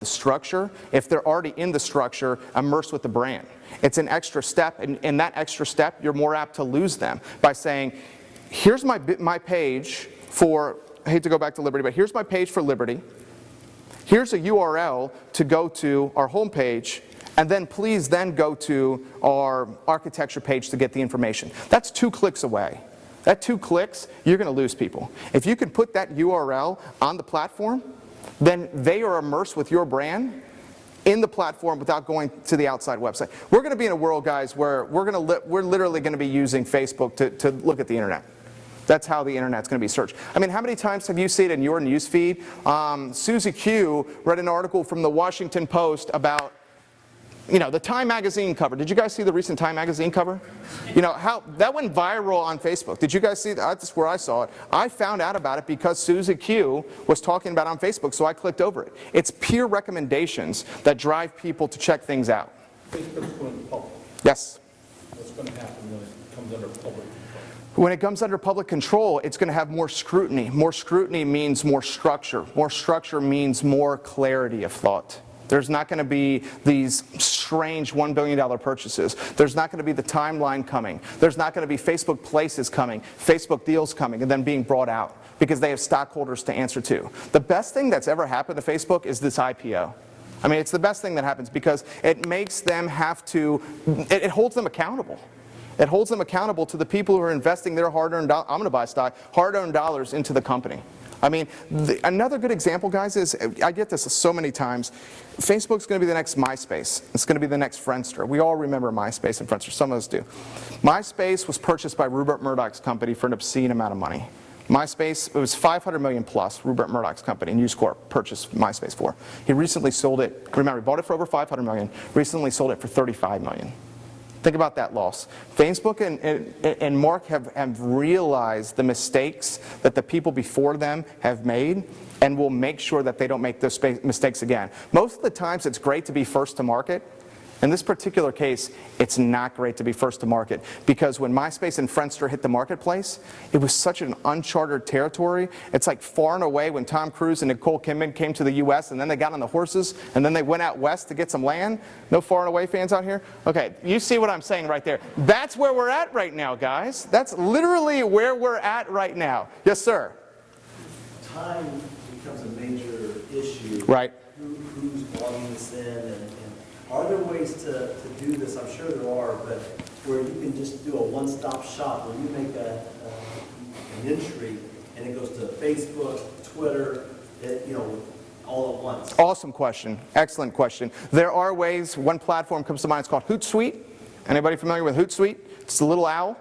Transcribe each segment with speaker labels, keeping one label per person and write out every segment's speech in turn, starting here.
Speaker 1: the structure. If they're already in the structure, immerse with the brand. It's an extra step, and in that extra step, you're more apt to lose them by saying, here's my page for, I hate to go back to Liberty, but here's my page for Liberty. Here's a URL to go to our homepage, and then please then go to our architecture page to get the information. That's 2 clicks away. That 2 clicks, you're going to lose people. If you can put that URL on the platform, then they are immersed with your brand in the platform without going to the outside website. We're going to be in a world, guys, where we're literally going to be using Facebook to look at the internet. That's how the internet's going to be searched. I mean, how many times have you seen it in your news feed? Susie Q read an article from the Washington Post about, you know, the Time magazine cover. Did you guys see the recent Time magazine cover? You know, how that went viral on Facebook. Did you guys see that? That's where I saw it. I found out about it because Susie Q was talking about it on Facebook, so I clicked over it. It's peer recommendations that drive people to check things out.
Speaker 2: Facebook's going public.
Speaker 1: Yes.
Speaker 2: What's going to happen when it comes under public control?
Speaker 1: When it comes under public control, it's going to have more scrutiny. More scrutiny means more structure. More structure means more clarity of thought. There's not going to be these strange $1 billion purchases. There's not going to be the timeline coming. There's not going to be Facebook Places coming, Facebook deals coming, and then being brought out because they have stockholders to answer to. The best thing that's ever happened to Facebook is this IPO. I mean, it's the best thing that happens because it makes them have to, it holds them accountable. It holds them accountable to the people who are investing their hard-earned dollars, I'm going to buy stock, hard-earned dollars into the company. I mean, another good example, guys, is, I get this so many times, Facebook's going to be the next MySpace. It's going to be the next Friendster. We all remember MySpace and Friendster. Some of us do. MySpace was purchased by Rupert Murdoch's company for an obscene amount of money. MySpace, it was $500 million plus, Rupert Murdoch's company, News Corp purchased MySpace for. He recently sold it, remember, he bought it for over $500 million, recently sold it for $35 million. Think about that loss. Facebook and Mark have realized the mistakes that the people before them have made and will make sure that they don't make those mistakes again. Most of the times it's great to be first to market. In this particular case, it's not great to be first to market because when MySpace and Friendster hit the marketplace, it was such an uncharted territory. It's like far and away when Tom Cruise and Nicole Kidman came to the US and then they got on the horses and then they went out west to get some land. No far and away fans out here? Okay, you see what I'm saying right there. That's where we're at right now, guys. That's literally where we're at right now. Yes, sir?
Speaker 3: Time becomes a major issue.
Speaker 1: Right.
Speaker 3: Who's logging this in and are there ways to do this? I'm sure there are, but where you can just do a one-stop shop where you make an entry and it goes to Facebook, Twitter, all at once.
Speaker 1: Awesome question. Excellent question. There are ways. One platform comes to mind. It's called Hootsuite. Anybody familiar with Hootsuite? It's the little owl.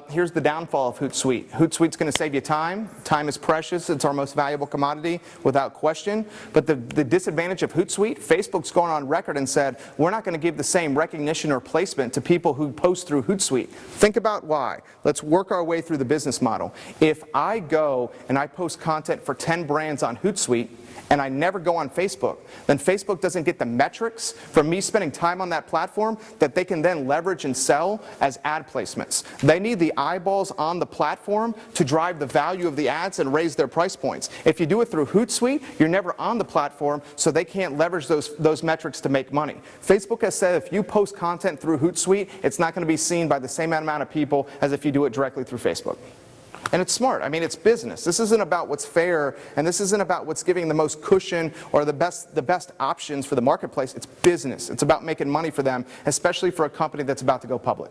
Speaker 1: Here's the downfall of Hootsuite. Hootsuite's going to save you time. Time is precious. It's our most valuable commodity, without question. But the disadvantage of Hootsuite, Facebook's gone on record and said, we're not going to give the same recognition or placement to people who post through Hootsuite. Think about why. Let's work our way through the business model. If I go and I post content for 10 brands on Hootsuite, and I never go on Facebook, then Facebook doesn't get the metrics from me spending time on that platform that they can then leverage and sell as ad placements. They need the eyeballs on the platform to drive the value of the ads and raise their price points. If you do it through Hootsuite, you're never on the platform, so they can't leverage those metrics to make money. Facebook has said if you post content through Hootsuite, it's not going to be seen by the same amount of people as if you do it directly through Facebook. And it's smart. I mean, it's business. This isn't about what's fair, and this isn't about what's giving the most cushion or the best options for the marketplace. It's business. It's about making money for them, especially for a company that's about to go public.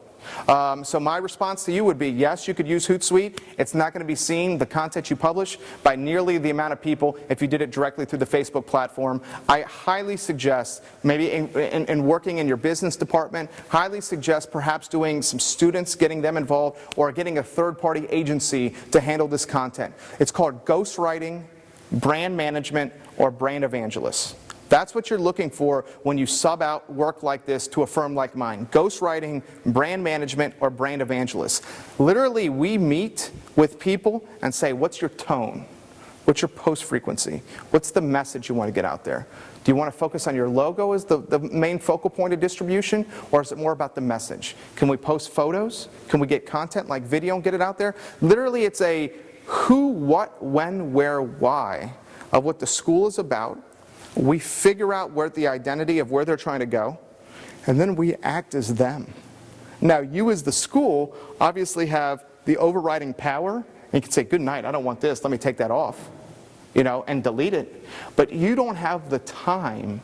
Speaker 1: So my response to you would be, yes, you could use Hootsuite. It's not going to be seen, the content you publish, by nearly the amount of people if you did it directly through the Facebook platform. I highly suggest, maybe in working in your business department, highly suggest perhaps doing some students, getting them involved, or getting a third-party agency to handle this content. It's called ghostwriting, brand management, or brand evangelists. That's what you're looking for when you sub out work like this to a firm like mine. Ghostwriting, brand management, or brand evangelists. Literally, we meet with people and say, what's your tone? What's your post frequency? What's the message you want to get out there? Do you want to focus on your logo as the main focal point of distribution, or is it more about the message? Can we post photos? Can we get content like video and get it out there? Literally, it's a who, what, when, where, why of what the school is about, We figure out where the identity of where they're trying to go, and then we act as them. Now, you as the school obviously have the overriding power, and you can say, good night, I don't want this, let me take that off, and delete it. But you don't have the time,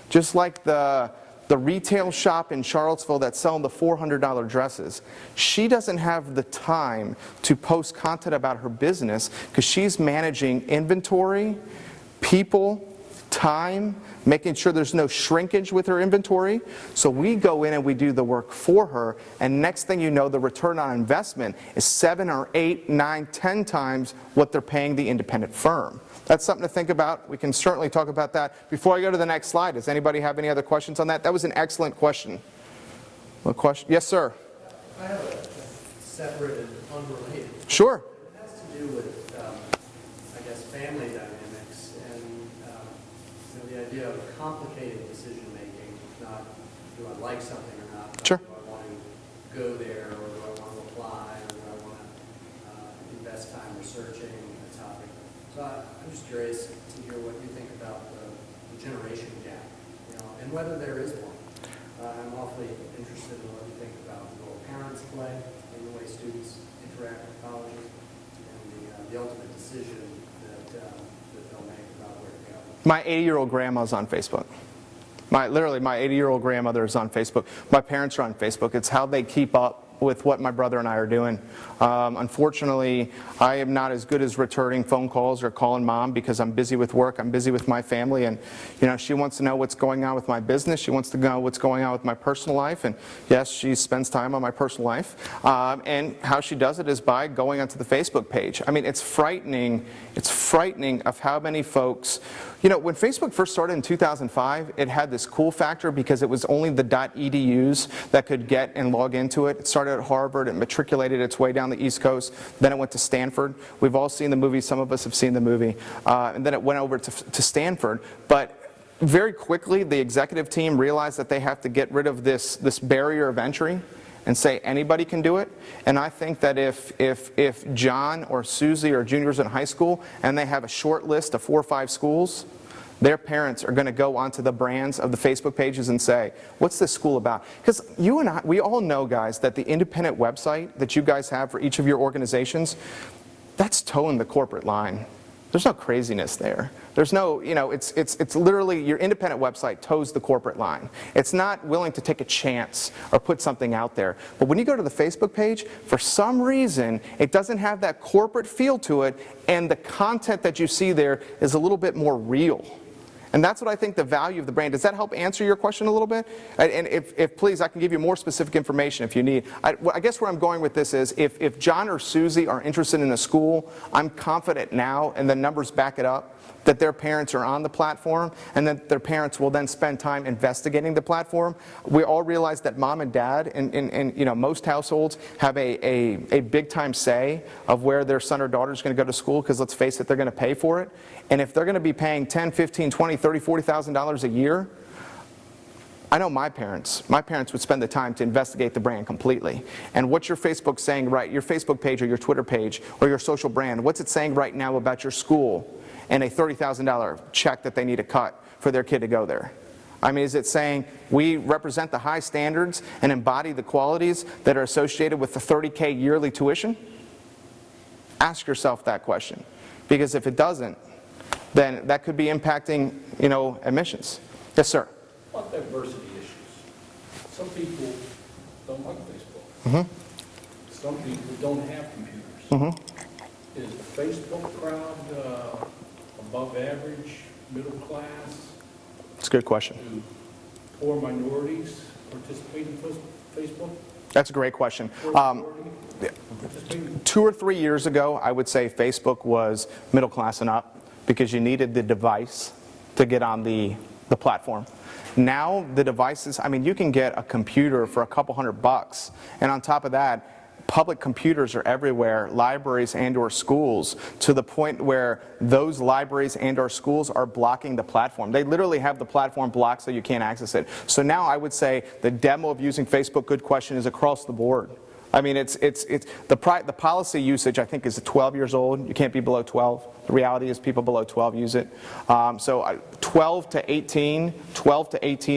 Speaker 1: just like the retail shop in Charlottesville that's selling the $400 dresses. She doesn't have the time to post content about her business because she's managing inventory, people, time, making sure there's no shrinkage with her inventory. So we go in and we do the work for her, and next thing you know, the return on investment is 7 or 8, 9, 10 times what they're paying the independent firm. That's something to think about. We can certainly talk about that. Before I go to the next slide, does anybody have any other questions on that? That was an excellent question. What question? Yes, sir.
Speaker 4: I have a separate and unrelated.
Speaker 1: Sure.
Speaker 4: It has to do with, I guess, family dynamics and the idea of complicated decision making, not do I like something or not, but
Speaker 1: Sure.
Speaker 4: do I want to go there, or do I want to apply, or do I want to invest time researching a topic. So I'm just curious to hear what you think about the generation gap, and whether there is one. I'm awfully interested in what you think about the role parents play in the way students interact with colleges and the ultimate decision that they'll make about where to go.
Speaker 1: My 80-year-old grandma's on Facebook. Literally, my 80-year-old grandmother is on Facebook. My parents are on Facebook. It's how they keep up with what my brother and I are doing. Unfortunately, I am not as good as returning phone calls or calling mom because I'm busy with work, I'm busy with my family, and she wants to know what's going on with my business, she wants to know what's going on with my personal life, and yes, she spends time on my personal life, and how she does it is by going onto the Facebook page. I mean, it's frightening of how many folks, when Facebook first started in 2005, it had this cool factor because it was only the .edus that could get and log into it. It started at Harvard, it matriculated its way down the East Coast, then it went to Stanford. We've all seen the movie, some of us have seen the movie, and then it went over to Stanford. But very quickly, the executive team realized that they have to get rid of this barrier of entry and say anybody can do it. And I think that if John or Susie are juniors in high school and they have a short list of 4 or 5 schools, their parents are going to go onto the brands of the Facebook pages and say, what's this school about? Because you and I, we all know, guys, that the independent website that you guys have for each of your organizations, that's towing the corporate line. There's no craziness there. There's no, it's literally your independent website tows the corporate line. It's not willing to take a chance or put something out there. But when you go to the Facebook page, for some reason, it doesn't have that corporate feel to it, and the content that you see there is a little bit more real. And that's what I think the value of the brand. Does that help answer your question a little bit? And if please, I can give you more specific information if you need. I guess where I'm going with this is if John or Susie are interested in a school, I'm confident now, and the numbers back it up, that their parents are on the platform, and that their parents will then spend time investigating the platform. We all realize that mom and dad in most households have a big time say of where their son or daughter is going to go to school, because let's face it, they're going to pay for it. And if they're going to be paying $10,000, $15,000, $20,000, $30,000, $40,000 a year, I know my parents would spend the time to investigate the brand completely. And what's your Facebook saying, right? Your Facebook page or your Twitter page or your social brand, what's it saying right now about your school and a $30,000 check that they need to cut for their kid to go there? I mean, is it saying we represent the high standards and embody the qualities that are associated with the $30K yearly tuition? Ask yourself that question. Because if it doesn't, then that could be impacting, admissions. Yes, sir.
Speaker 2: What about diversity issues? Some people don't like Facebook.
Speaker 1: Mm-hmm.
Speaker 2: Some people don't have computers.
Speaker 1: Mm-hmm.
Speaker 2: Is the Facebook crowd above average, middle class?
Speaker 1: That's a good question.
Speaker 2: Do poor minorities participate in Facebook?
Speaker 1: That's a great question.
Speaker 2: Poor minority participate?
Speaker 1: 2 or 3 years ago, I would say Facebook was middle class and up because you needed the device to get on the platform. Now the devices, I mean, you can get a computer for a couple $100, and on top of that, public computers are everywhere, libraries and or schools, to the point where those libraries and or schools are blocking the platform. They literally have the platform blocked so you can't access it. So now I would say the demo of using Facebook, good question, is across the board. I mean, the policy usage, I think, is 12 years old. You can't be below 12. The reality is people below 12 use it. So 12 to 18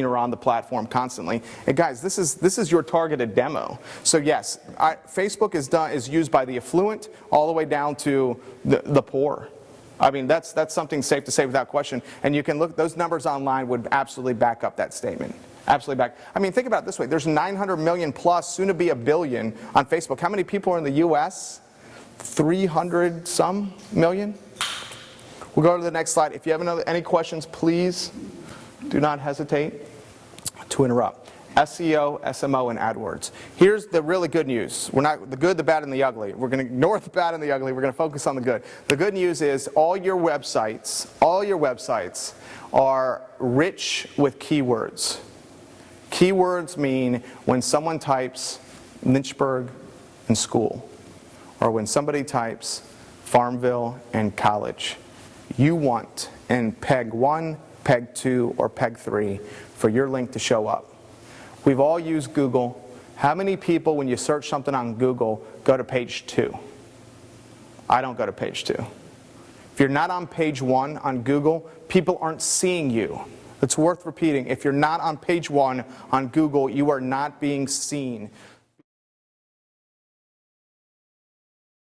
Speaker 1: are on the platform constantly. And guys, this is your targeted demo. So yes, Facebook is used by the affluent all the way down to the poor. I mean, that's something safe to say without question. And you can look, those numbers online would absolutely back up that statement. Absolutely back. I mean, think about it this way. There's 900 million plus, soon to be 1 billion on Facebook. How many people are in the U.S.? 300 some million? We'll go to the next slide. If you have any questions, please do not hesitate to interrupt. SEO, SMO, and AdWords. Here's the really good news. We're not the good, the bad, and the ugly. We're going to ignore the bad and the ugly. We're going to focus on the good. The good news is all your websites are rich with keywords. Keywords mean when someone types Lynchburg and school, or when somebody types Farmville and college, you want in peg 1, peg 2, or peg 3 for your link to show up. We've all used Google. How many people, when you search something on Google, go to page 2? I don't go to page 2. If you're not on page 1 on Google, people aren't seeing you. It's worth repeating. If you're not on page 1 on Google, you are not being seen.